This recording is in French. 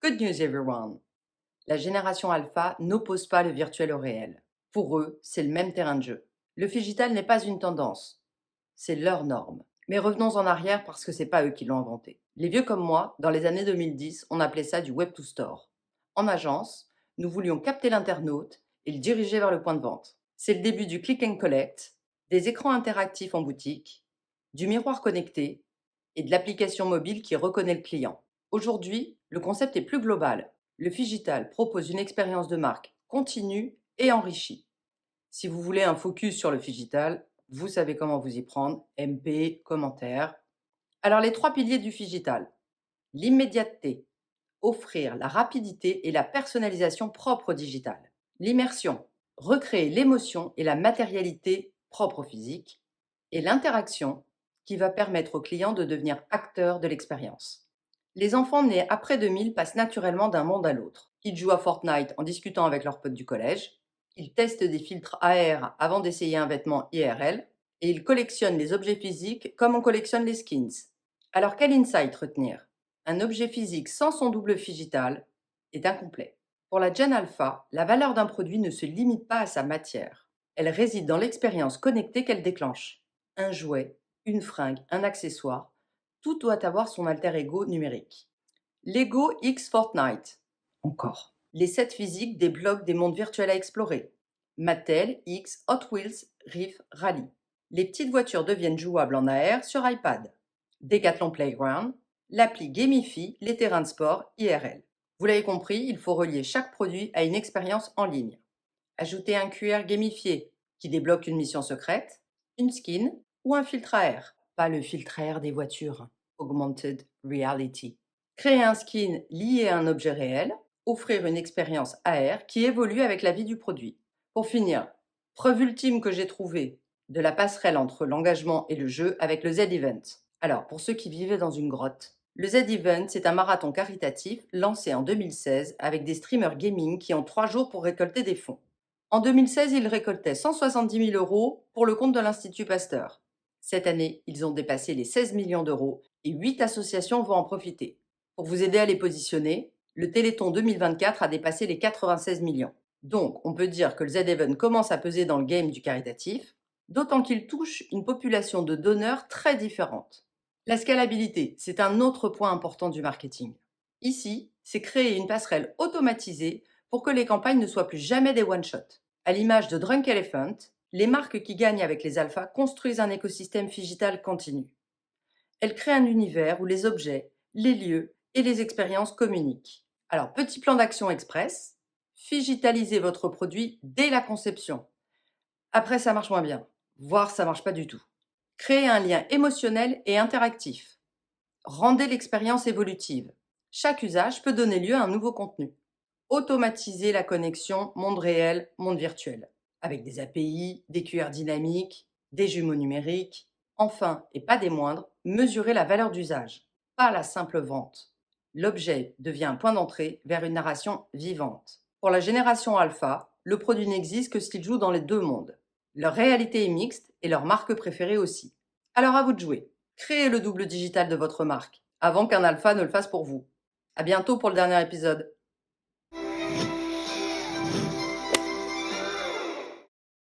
Good news everyone! La génération alpha n'oppose pas le virtuel au réel. Pour eux, c'est le même terrain de jeu. Le phygital n'est pas une tendance, c'est leur norme. Mais revenons en arrière parce que c'est pas eux qui l'ont inventé. Les vieux comme moi, dans les années 2010, on appelait ça du web to store. En agence, nous voulions capter l'internaute et le diriger vers le point de vente. C'est le début du click and collect, des écrans interactifs en boutique, du miroir connecté et de l'application mobile qui reconnaît le client. Aujourd'hui, le concept est plus global. Le phygital propose une expérience de marque continue et enrichie. Si vous voulez un focus sur le phygital, vous savez comment vous y prendre, MP, commentaires. Alors les trois piliers du phygital: l'immédiateté, offrir la rapidité et la personnalisation propre au digital. L'immersion, recréer l'émotion et la matérialité propre au physique. Et l'interaction, qui va permettre au client de devenir acteur de l'expérience. Les enfants nés après 2000 passent naturellement d'un monde à l'autre. Ils jouent à Fortnite en discutant avec leurs potes du collège, ils testent des filtres AR avant d'essayer un vêtement IRL, et ils collectionnent les objets physiques comme on collectionne les skins. Alors quel insight retenir? Un objet physique sans son double phygital est incomplet. Pour la Gen Alpha, la valeur d'un produit ne se limite pas à sa matière. Elle réside dans l'expérience connectée qu'elle déclenche. Un jouet, une fringue, un accessoire, tout doit avoir son alter ego numérique. Lego X Fortnite. Encore. Les sets physiques débloquent des mondes virtuels à explorer. Mattel X Hot Wheels Rift Rally. Les petites voitures deviennent jouables en AR sur iPad. Decathlon Playground, l'appli gamifie les terrains de sport IRL. Vous l'avez compris, il faut relier chaque produit à une expérience en ligne. Ajouter un QR gamifié qui débloque une mission secrète, une skin ou un filtre AR. Pas le filtre AR des voitures, Augmented Reality. Créer un skin lié à un objet réel, offrir une expérience AR qui évolue avec la vie du produit. Pour finir, preuve ultime que j'ai trouvée de la passerelle entre l'engagement et le jeu avec le Z-Event. Alors, pour ceux qui vivaient dans une grotte, le Z-Event, c'est un marathon caritatif lancé en 2016 avec des streamers gaming qui ont 3 jours pour récolter des fonds. En 2016, ils récoltaient 170 000 euros pour le compte de l'Institut Pasteur. Cette année, ils ont dépassé les 16 millions d'euros et 8 associations vont en profiter. Pour vous aider à les positionner, le Téléthon 2024 a dépassé les 96 millions. Donc, on peut dire que le Z-Event commence à peser dans le game du caritatif, d'autant qu'il touche une population de donneurs très différente. La scalabilité, c'est un autre point important du marketing. Ici, c'est créer une passerelle automatisée pour que les campagnes ne soient plus jamais des one-shots. À l'image de Drunk Elephant, les marques qui gagnent avec les alphas construisent un écosystème phygital continu. Elles créent un univers où les objets, les lieux et les expériences communiquent. Alors, petit plan d'action express, phygitalisez votre produit dès la conception. Après, ça marche moins bien, voire ça marche pas du tout. Créez un lien émotionnel et interactif. Rendez l'expérience évolutive. Chaque usage peut donner lieu à un nouveau contenu. Automatisez la connexion monde réel, monde virtuel, avec des API, des QR dynamiques, des jumeaux numériques. Enfin, et pas des moindres, mesurez la valeur d'usage, pas la simple vente. L'objet devient un point d'entrée vers une narration vivante. Pour la génération alpha, le produit n'existe que s'il joue dans les deux mondes. Leur réalité est mixte et leur marque préférée aussi. Alors à vous de jouer. Créez le double digital de votre marque, avant qu'un alpha ne le fasse pour vous. À bientôt pour le dernier épisode.